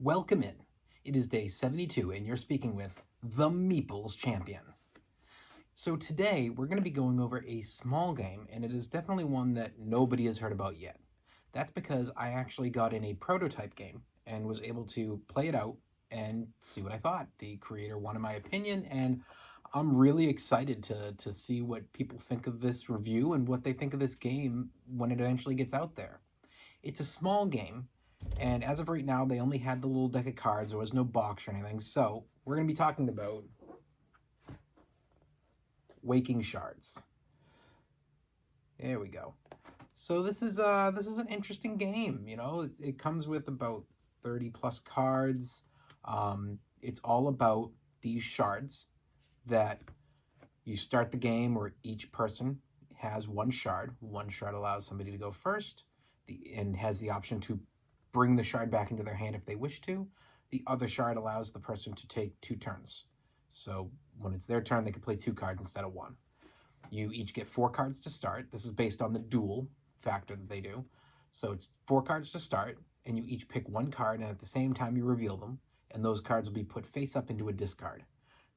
Welcome in. It is day 72 and you're speaking with the Meeples Champion. So today we're going to be going over a small game, and it is definitely one that nobody has heard about yet. That's because I actually got in a prototype game and was able to play it out and see what I thought. The creator wanted my opinion, and I'm really excited to see what people think of this review and what they think of this game when it eventually gets out there. It's a small game, and as of right now, they only had the little deck of cards. There was no box or anything. So we're going to be talking about Waking Shards. There we go. So this is an interesting game. You know, it comes with about 30 plus cards. It's all about these shards that you start the game where each person has one shard. One shard allows somebody to go first, and has the option to bring the shard back into their hand if they wish to. The other shard allows the person to take 2 turns. So when it's their turn, they can play 2 cards instead of 1. You each get 4 cards to start. This is based on the duel factor that they do. So it's 4 cards to start, and you each pick 1 card, and at the same time you reveal them, and those cards will be put face up into a discard.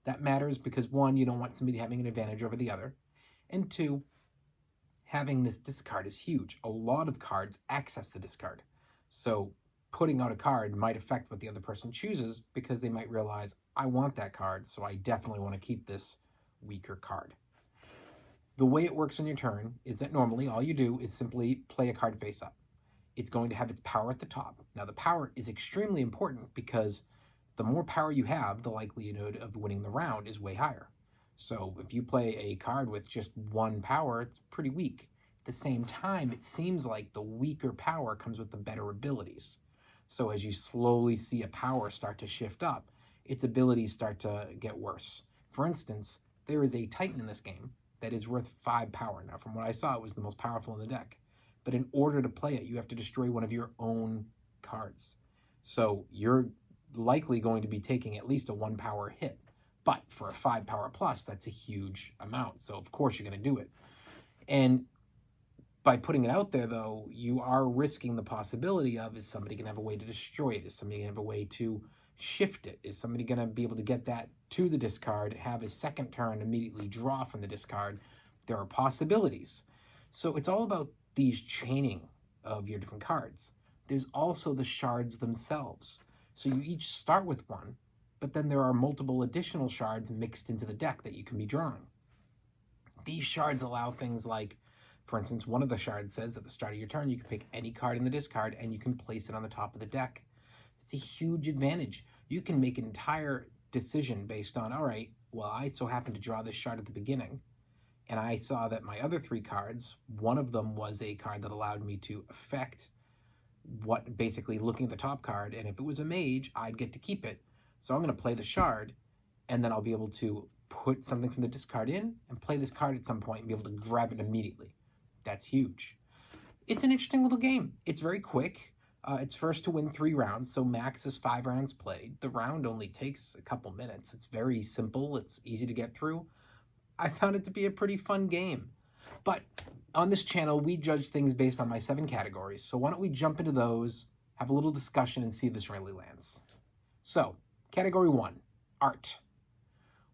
That matters because 1, you don't want somebody having an advantage over the other, and 2, having this discard is huge. A lot of cards access the discard. So putting out a card might affect what the other person chooses, because they might realize, I want that card, so I definitely want to keep this weaker card. The way it works on your turn is that normally all you do is simply play a card face up. It's going to have its power at the top. Now the power is extremely important because the more power you have, the likelihood of winning the round is way higher. So if you play a card with just 1 power, it's pretty weak. At the same time, it seems like the weaker power comes with the better abilities. So as you slowly see a power start to shift up, its abilities start to get worse. For instance, there is a Titan in this game that is worth 5 power. Now, from what I saw, it was the most powerful in the deck. But in order to play it, you have to destroy one of your own cards. So you're likely going to be taking at least a 1 power hit. But for a 5 power plus, that's a huge amount. So of course you're going to do it. And by putting it out there, though, you are risking the possibility of, is somebody going to have a way to destroy it? Is somebody going to have a way to shift it? Is somebody going to be able to get that to the discard, have a second turn, immediately draw from the discard? There are possibilities. So it's all about these chaining of your different cards. There's also the shards themselves. So you each start with 1, but then there are multiple additional shards mixed into the deck that you can be drawing. These shards allow things like, for instance, one of the shards says at the start of your turn, you can pick any card in the discard and you can place it on the top of the deck. It's a huge advantage. You can make an entire decision based on, all right, well, I so happen to draw this shard at the beginning, and I saw that my other 3 cards, one of them was a card that allowed me to affect what, basically looking at the top card, and if it was a mage, I'd get to keep it. So I'm going to play the shard, and then I'll be able to put something from the discard in and play this card at some point and be able to grab it immediately. That's huge. It's an interesting little game. It's very quick. It's first to win 3 rounds, so max is 5 rounds played. The round only takes a couple minutes. It's very simple. It's easy to get through. I found it to be a pretty fun game. But on this channel, we judge things based on my 7 categories. So why don't we jump into those, have a little discussion, and see if this really lands. So, category 1, art.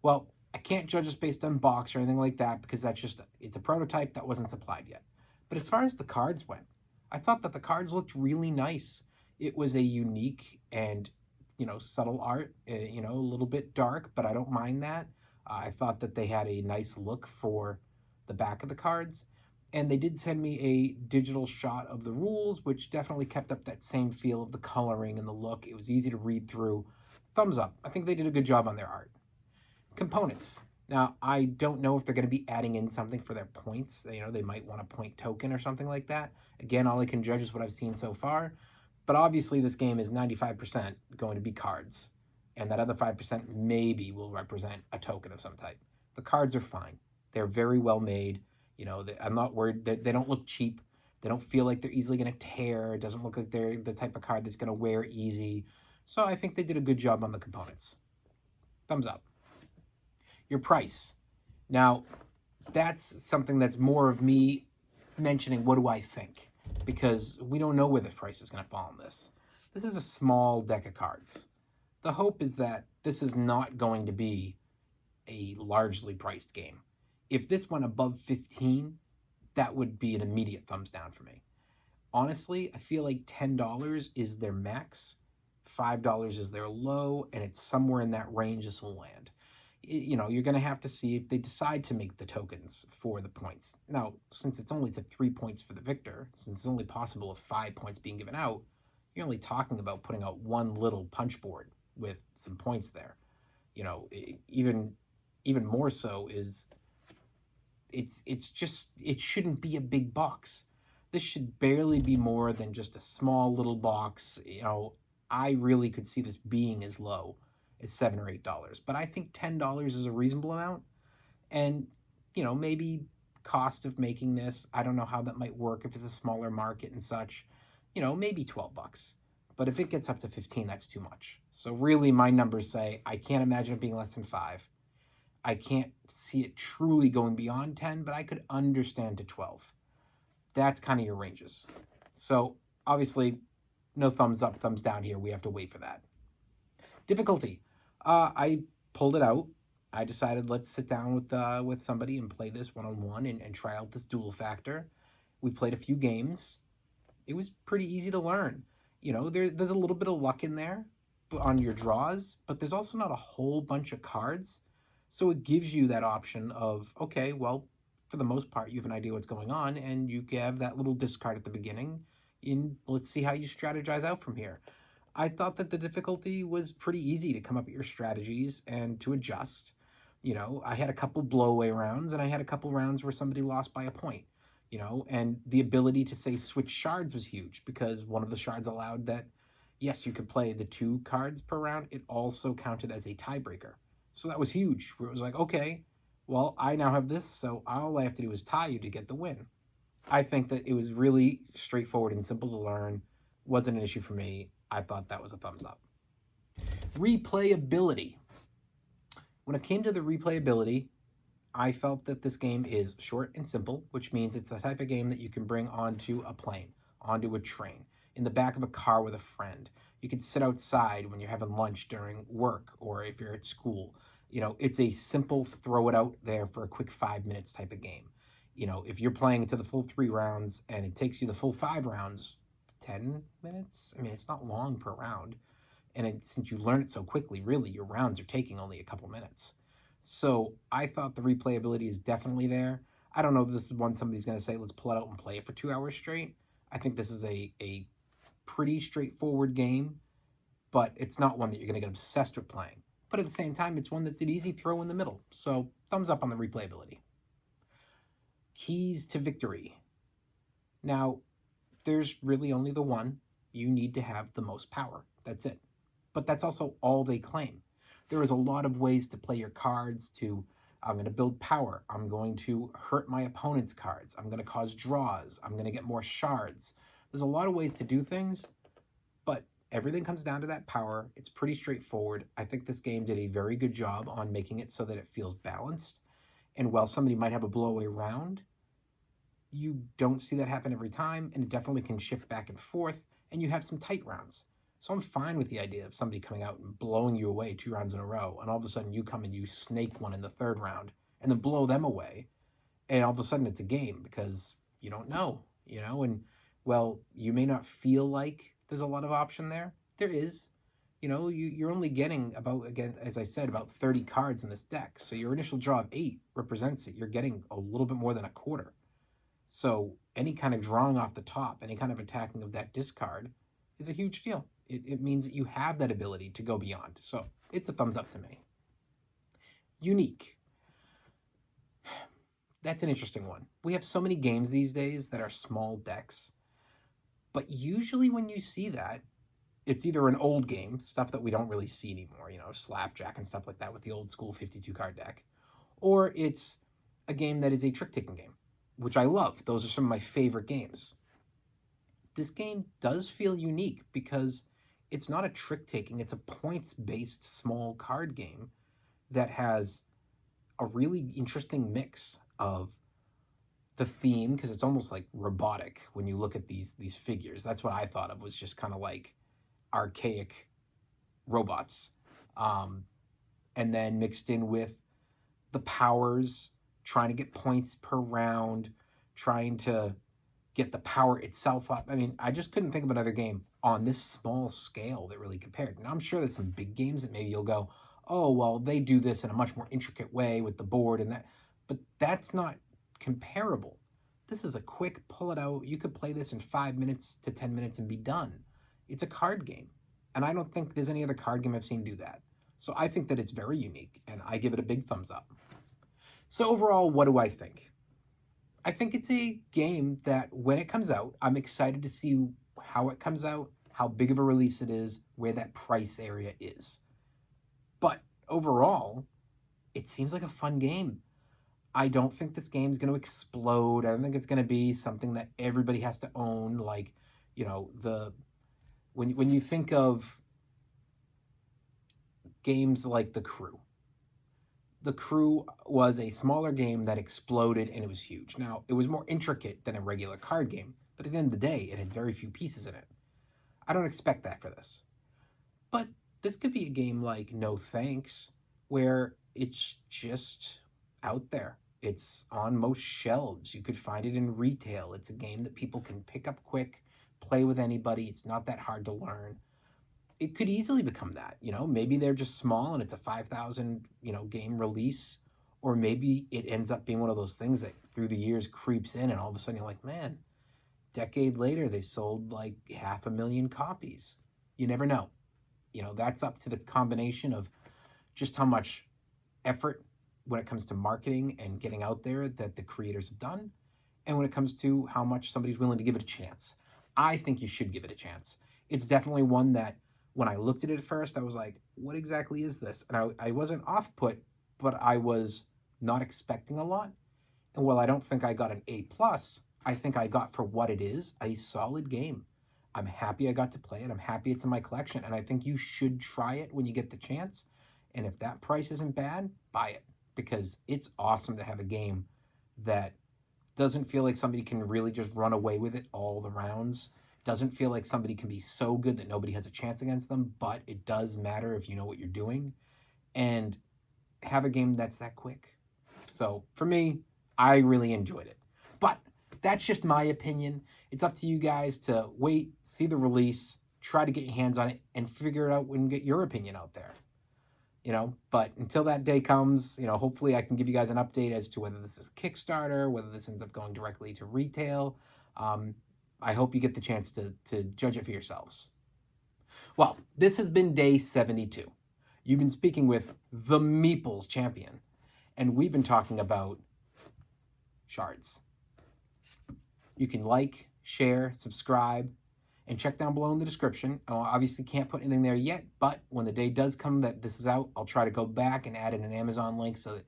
Well, I can't judge this based on box or anything like that, because it's a prototype that wasn't supplied yet. But as far as the cards went, I thought that the cards looked really nice. It was a unique and, subtle art, a little bit dark, but I don't mind that. I thought that they had a nice look for the back of the cards. And they did send me a digital shot of the rules, which definitely kept up that same feel of the coloring and the look. It was easy to read through. Thumbs up. I think they did a good job on their art. Components. Now, I don't know if they're going to be adding in something for their points. They might want a point token or something like that. Again, all I can judge is what I've seen so far. But obviously, this game is 95% going to be cards. And that other 5% maybe will represent a token of some type. The cards are fine. They're very well made. I'm not worried. They don't look cheap. They don't feel like they're easily going to tear. It doesn't look like they're the type of card that's going to wear easy. So I think they did a good job on the components. Thumbs up. Your price. Now, that's something that's more of me mentioning what do I think, because we don't know where the price is going to fall on this. This is a small deck of cards. The hope is that this is not going to be a largely priced game. If this went above 15, that would be an immediate thumbs down for me. Honestly, I feel like $10 is their max, $5 is their low, and it's somewhere in that range this will land. You know, you're going to have to see if they decide to make the tokens for the points. Now, since it's only to 3 points for the victor, since it's only possible of 5 points being given out, you're only talking about putting out one little punch board with some points there. You know, even more so is it's just, it shouldn't be a big box. This should barely be more than just a small little box. You know, I really could see this being as low as $7 or $8, but I think $10 is a reasonable amount. And, you know, maybe cost of making this, I don't know how that might work if it's a smaller market and such, you know, maybe $12. But if it gets up to 15, that's too much. So really my numbers say I can't imagine it being less than 5. I can't see it truly going beyond 10, but I could understand to 12. That's kind of your ranges. So obviously no thumbs up, thumbs down here. We have to wait for that. Difficulty. I pulled it out. I decided let's sit down with somebody and play this one-on-one and try out this dual factor. We played a few games. It was pretty easy to learn. You know, there's a little bit of luck in there on your draws, but there's also not a whole bunch of cards. So it gives you that option of, okay, well, for the most part, you have an idea what's going on, and you have that little discard at the beginning. Let's see how you strategize out from here. I thought that the difficulty was pretty easy to come up with your strategies and to adjust. You know, I had a couple blowaway rounds, and I had a couple rounds where somebody lost by a point. You know, and the ability to say switch shards was huge because one of the shards allowed that, yes, you could play the 2 cards per round. It also counted as a tiebreaker. So that was huge, where it was like, okay, well, I now have this, so all I have to do is tie you to get the win. I think that it was really straightforward and simple to learn. Wasn't an issue for me. I thought that was a thumbs up. Replayability. When it came to the replayability, I felt that this game is short and simple, which means it's the type of game that you can bring onto a plane, onto a train, in the back of a car with a friend. You can sit outside when you're having lunch during work or if you're at school. You know, it's a simple throw it out there for a quick 5 minutes type of game. You know, if you're playing to the full 3 rounds and it takes you the full 5 rounds, 10 minutes? I mean, it's not long per round. And since you learn it so quickly, really, your rounds are taking only a couple minutes. So I thought the replayability is definitely there. I don't know if this is one somebody's going to say, let's pull it out and play it for 2 hours straight. I think this is a pretty straightforward game, but it's not one that you're going to get obsessed with playing. But at the same time, it's one that's an easy throw in the middle. So thumbs up on the replayability. Keys to victory. Now, there's really only the one. You need to have the most power. That's it. But that's also all they claim. There is a lot of ways to play your cards to, I'm going to build power. I'm going to hurt my opponent's cards. I'm going to cause draws. I'm going to get more shards. There's a lot of ways to do things, but everything comes down to that power. It's pretty straightforward. I think this game did a very good job on making it so that it feels balanced. And while somebody might have a blowaway round, you don't see that happen every time, and it definitely can shift back and forth, and you have some tight rounds. So I'm fine with the idea of somebody coming out and blowing you away 2 rounds in a row, and all of a sudden you come and you snake one in the 3rd round, and then blow them away, and all of a sudden it's a game because you don't know, you know, and well, you may not feel like there's a lot of option there. There is. You know, you're only getting about, again, as I said, about 30 cards in this deck, so your initial draw of 8 represents it. You're getting a little bit more than a quarter. So any kind of drawing off the top, any kind of attacking of that discard is a huge deal. It means that you have that ability to go beyond. So it's a thumbs up to me. Unique. That's an interesting one. We have so many games these days that are small decks. But usually when you see that, it's either an old game, stuff that we don't really see anymore, you know, Slapjack and stuff like that with the old school 52 card deck, or it's a game that is a trick-taking game, which I love. Those are some of my favorite games. This game does feel unique because it's not a trick-taking, it's a points-based small card game that has a really interesting mix of the theme, because it's almost like robotic when you look at these figures. That's what I thought of, was just kind of like archaic robots. And then mixed in with the powers, trying to get points per round, trying to get the power itself up. I mean, I just couldn't think of another game on this small scale that really compared. And I'm sure there's some big games that maybe you'll go, oh, well, they do this in a much more intricate way with the board and that. But that's not comparable. This is a quick pull it out. You could play this in 5 minutes to 10 minutes and be done. It's a card game. And I don't think there's any other card game I've seen do that. So I think that it's very unique, and I give it a big thumbs up. So overall, what do I think? I think it's a game that when it comes out, I'm excited to see how it comes out, how big of a release it is, where that price area is. But overall, it seems like a fun game. I don't think this game's going to explode. I don't think it's going to be something that everybody has to own. Like, you know, when you think of games like The Crew. The Crew was a smaller game that exploded and it was huge. Now, it was more intricate than a regular card game, but at the end of the day, it had very few pieces in it. I don't expect that for this. But this could be a game like No Thanks, where it's just out there. It's on most shelves. You could find it in retail. It's a game that people can pick up quick, play with anybody. It's not that hard to learn. It could easily become that, you know, maybe they're just small and it's a 5,000, game release, or maybe it ends up being one of those things that through the years creeps in and all of a sudden you're like, man, decade later, they sold like 500,000 copies. You never know. That's up to the combination of just how much effort when it comes to marketing and getting out there that the creators have done, and when it comes to how much somebody's willing to give it a chance. I think you should give it a chance. It's definitely one that when I looked at it at first, I was like, what exactly is this? And I wasn't off put, but I was not expecting a lot. And while I don't think I got an A+, I think I got for what it is, a solid game. I'm happy I got to play it. I'm happy it's in my collection. And I think you should try it when you get the chance. And if that price isn't bad, buy it. Because it's awesome to have a game that doesn't feel like somebody can really just run away with it all the rounds. Doesn't feel like somebody can be so good that nobody has a chance against them, but it does matter if you know what you're doing. And have a game that's that quick. So for me, I really enjoyed it. But that's just my opinion. It's up to you guys to wait, see the release, try to get your hands on it, and figure it out and get your opinion out there. But until that day comes, hopefully I can give you guys an update as to whether this is a Kickstarter, whether this ends up going directly to retail. I hope you get the chance to judge it for yourselves. Well, this has been day 72. You've been speaking with the Meeples champion, and we've been talking about shards. You can like, share, subscribe, and check down below in the description. I obviously can't put anything there yet, but when the day does come that this is out, I'll try to go back and add in an Amazon link so that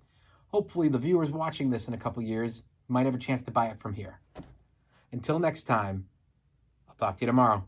hopefully the viewers watching this in a couple years might have a chance to buy it from here. Until next time, I'll talk to you tomorrow.